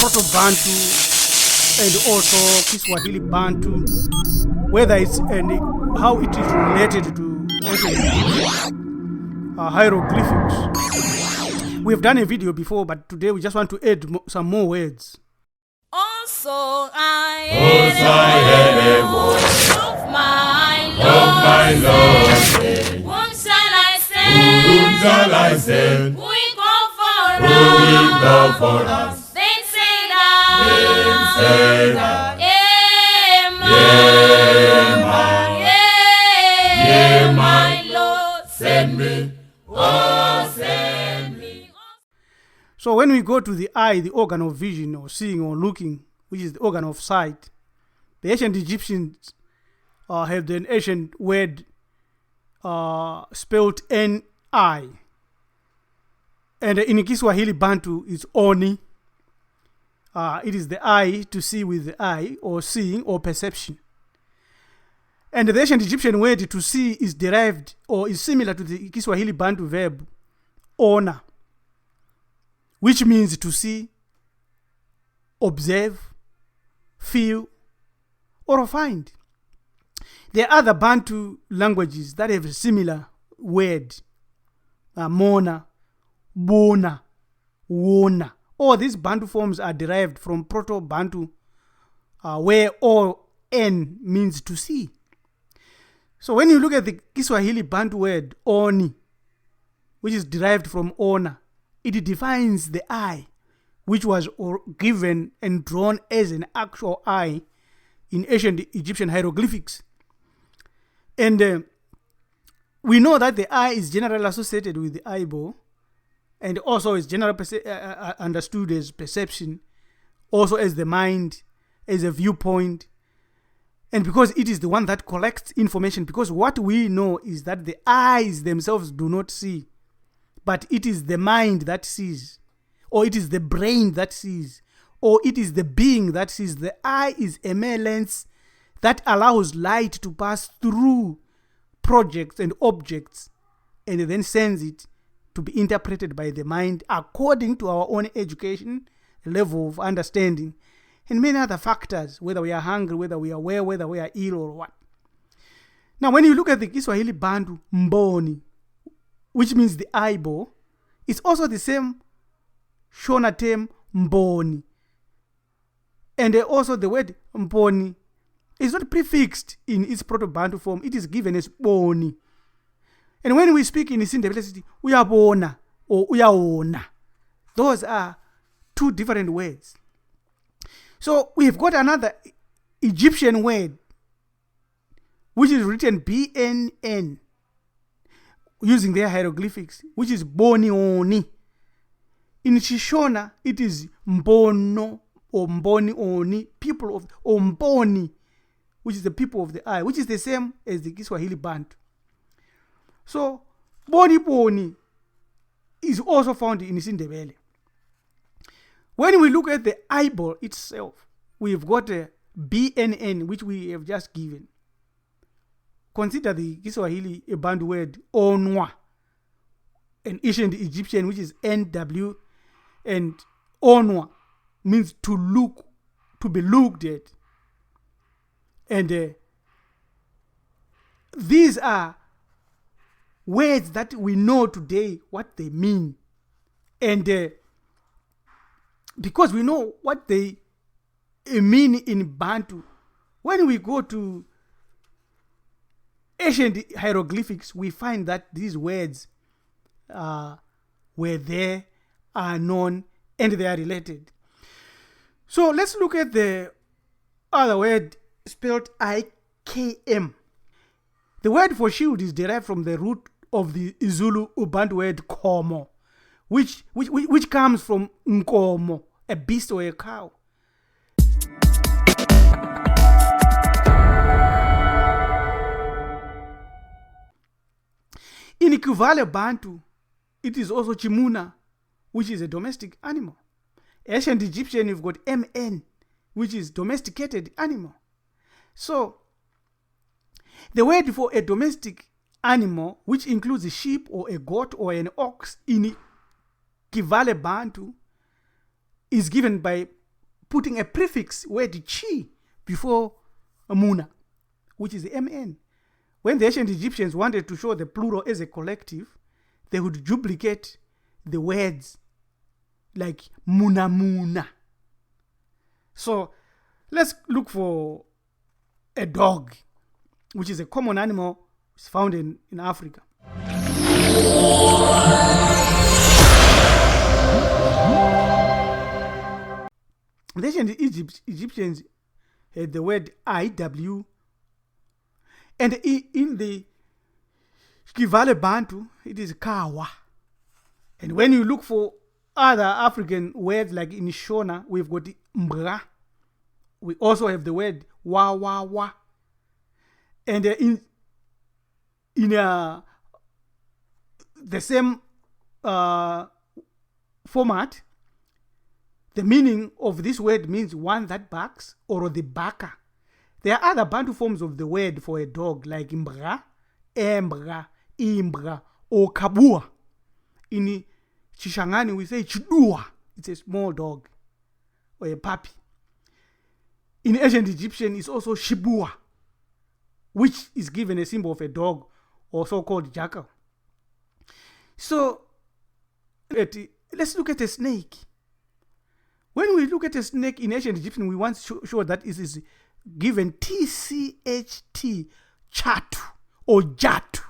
Proto Bantu and also kiSwahili Bantu, whether it's and how it is related to hieroglyphics. We've done a video before, but today we just want to add some more words. Also, I heard a voice of my Lord. Whom shall I send? Who will go for us? Then said I, my Lord, send me. Oh, send me. So when we go to the eye, the organ of vision or seeing or looking, which is the organ of sight, the ancient Egyptians have an ancient word spelled N-I. And in Kiswahili Bantu, it's Oni. It is the eye, to see with the eye, or seeing or perception. And the ancient Egyptian word to see is derived or is similar to the Kiswahili Bantu verb Ona, which means to see, observe, feel, or find. There are other Bantu languages that have a similar word, Mona, Bona, Wona. All these Bantu forms are derived from Proto Bantu, where O-N means to see. So when you look at the Kiswahili Bantu word Oni, which is derived from Ona, it defines the eye, which was given and drawn as an actual eye in ancient Egyptian hieroglyphics. And we know that the eye is generally associated with the eyeball, and also is generally understood as perception, also as the mind, as a viewpoint. And because it is the one that collects information, because what we know is that the eyes themselves do not see, but it is the mind that sees, or it is the brain that sees, or it is the being that sees. The eye is a mere lens that allows light to pass through projects and objects and then sends it to be interpreted by the mind according to our own education, level of understanding, and many other factors, whether we are hungry, whether we are well, whether we are ill or what. Now, when you look at the Kiswahili Bantu Mboni, which means the eyeball, it's also the same Shona term Mboni. And also the word Mboni is not prefixed in its Proto-Bantu form. It is given as Boni. And when we speak in SiNdebele, Uyabona or UnaOna, those are two different words. So we've got another Egyptian word, which is written BNN, using their hieroglyphics, which is Boni-Oni. In Chi Shona, it is Mubono or Mboni-Oni, people of, or Mboni, which is the people of the eye, which is the same as the Kiswahili Bantu. So BoniBoni is also found in SiNdebele. When we look at the eyeball itself, we've got a BNN, which we have just given. Consider the Kiswahili Bantu word Onwa, an ancient Egyptian, which is NW, and Onwa means to look, to be looked at. And these are words that we know today what they mean. And because we know what they mean in Bantu, when we go to ancient hieroglyphics, we find that these words were there, are known, and they are related. So let's look at the other word spelled IKM. The word for shield is derived from the root of the Zulu Ubantu word komo, which comes from nkomo, a beast or a cow. In KiVale Bantu, it is also Chimuna, which is a domestic animal. Ancient Egyptian, you've got MN, which is domesticated animal. So, the word for a domestic animal, which includes a sheep or a goat or an ox in KiVale Bantu, is given by putting a prefix word chi before muna, which is mn. When the ancient Egyptians wanted to show the plural as a collective, they would duplicate the words like muna muna. So let's look for a dog, which is a common animal found in Africa. The ancient Egyptians had the word IW, and in the KiVale Bantu, it is kawa. And when you look for other African words, like in Shona, we've got mbra. We also have the word wa wa wa. And in the same format, the meaning of this word means one that barks or the barker. There are other Bantu forms of the word for a dog, like mbra, embra, imbra, or kabua. In Chishangani, we say chudua. It's a small dog or a puppy. In ancient Egyptian, it's also shibua, which is given a symbol of a dog or so-called jackal. So, let's look at a snake. When we look at a snake in ancient Egyptian, we want to show that it is given TCHT, chatu or jatu.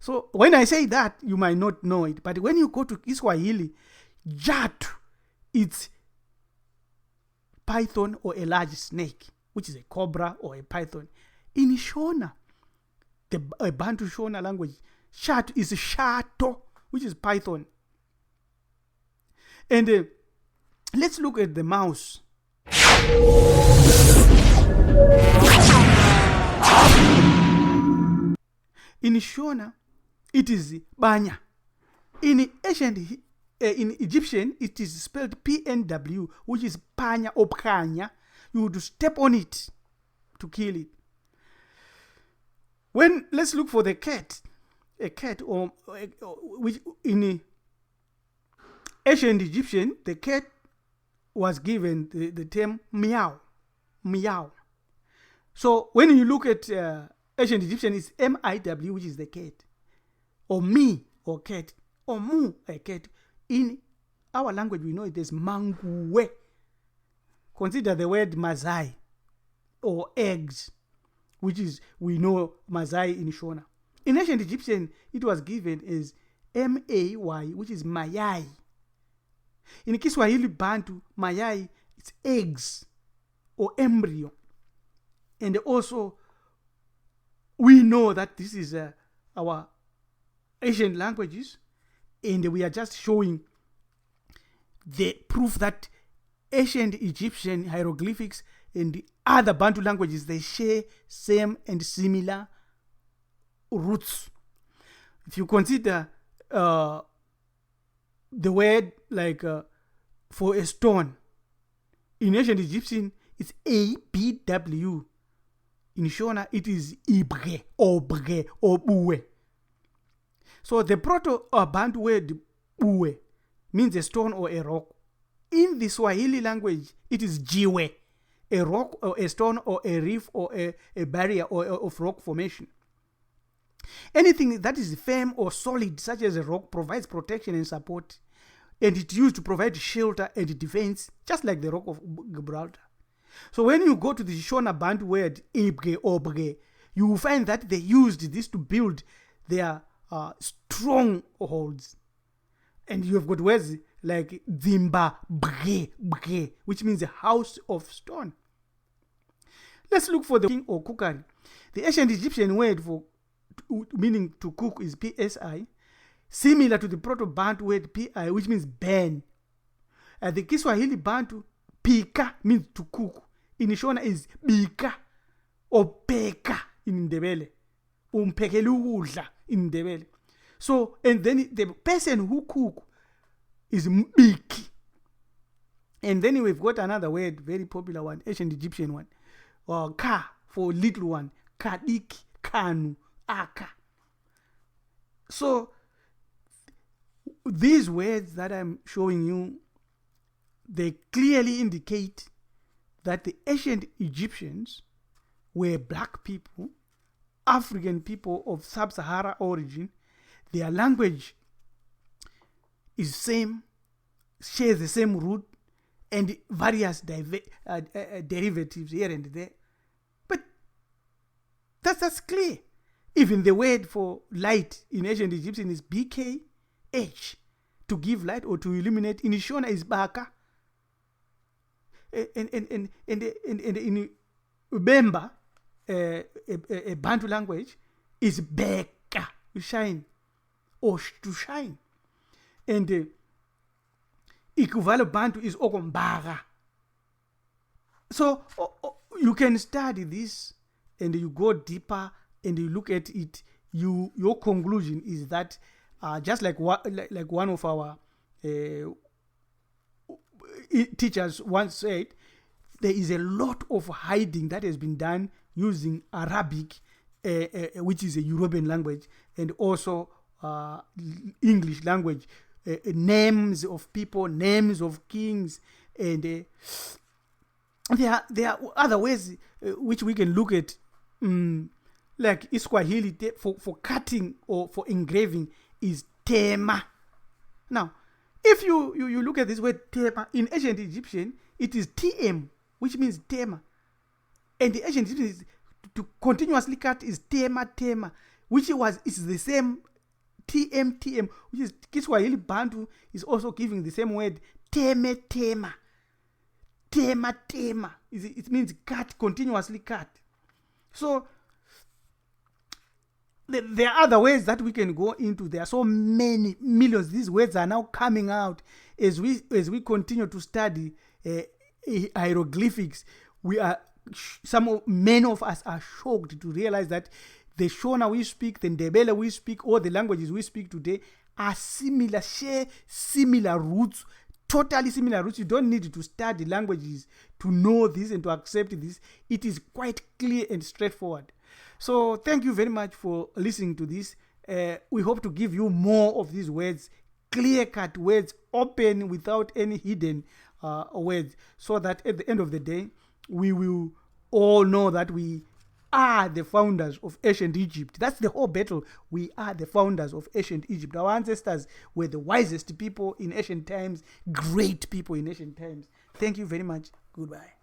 So when I say that, you might not know it. But when you go to kiSwahili, jatu, it's python or a large snake, which is a cobra or a python. In Shona, the Bantu Shona language, chatu is shato, which is python. And let's look at the mouse. In Shona, it is banya. In Egyptian, it is spelled PNW, which is panya or pkanya. You would step on it to kill it. Let's look for the cat. A cat, which in ancient Egyptian, the cat was given the term meow, meow. So when you look at ancient Egyptian, it's MIW, which is the cat, or me, or cat, or mu, a cat. In our language, we know it as manguwe. Consider the word mazai, or eggs, which is, we know mazai in Shona. In ancient Egyptian, it was given as MAY, which is mayai. In Kiswahili Bantu, mayai, it's eggs or embryo. And also, we know that this is our ancient languages, and we are just showing the proof that ancient Egyptian hieroglyphics and the other Bantu languages, they share same and similar roots. If you consider the word like for a stone, in ancient Egyptian, it's ABW. In Shona, it is ibre or bre or buwe. So the Proto or Bantu word buwe means a stone or a rock. In the Swahili language, it is jiwe, a rock or a stone or a reef or a barrier or of rock formation. Anything that is firm or solid, such as a rock, provides protection and support, and it's used to provide shelter and defense, just like the rock of Gibraltar. So when you go to the Shona Bantu word ebre or bre, you will find that they used this to build their strongholds. And you have got words like Zimba Bre Bre, which means a house of stone. Let's look for the king or cookery. The ancient Egyptian word for meaning to cook is psi, similar to the Proto Bantu word pi, which means burn. The Kiswahili Bantu pika means to cook. In Shona is bika or peka in Ndebele. Umpekele ukudla in Ndebele. So, and then the person who cook is mbiki. And then we've got another word, very popular one, ancient Egyptian one, or ka for little one, Kadiki, kanu, aka. So these words that I'm showing you, they clearly indicate that the ancient Egyptians were black people, African people of sub-Saharan origin. Their language is same, shares the same root, and various derivatives here and there. But that's clear. Even the word for light in ancient Egyptian is BKH, to give light or to illuminate. In Shona is Baka. And in Ubemba, a Bantu language, is Beka, to shine, or to shine. And KiVale Bantu is Okombaga. So you can study this and you go deeper and you look at it. Your conclusion is that just like one of our teachers once said, there is a lot of hiding that has been done using Arabic, which is a European language, and also English language, names of people, names of kings, and there are other ways which we can look at, like Kiswahili for cutting or for engraving is tema. Now, if you look at this word tema, in ancient Egyptian, it is TM, which means tema. And the ancient Egyptian is to continuously cut is tema, which is the same TM, which is Kiswahili Bantu is also giving the same word tema. It means cut, continuously cut. So there are other ways that we can go into. There are so many millions. These words are now coming out as we continue to study hieroglyphics. Many of us are shocked to realize that the Shona we speak, the Ndebele we speak, all the languages we speak today are similar, share similar roots, totally similar roots. You don't need to study languages to know this and to accept this. It is quite clear and straightforward. So thank you very much for listening to this. We hope to give you more of these words, clear-cut words, open without any hidden words, so that at the end of the day, we will all know that we are the founders of ancient Egypt. That's the whole battle. We are the founders of ancient Egypt. Our ancestors were the wisest people in ancient times, great people in ancient times. Thank you very much. Goodbye.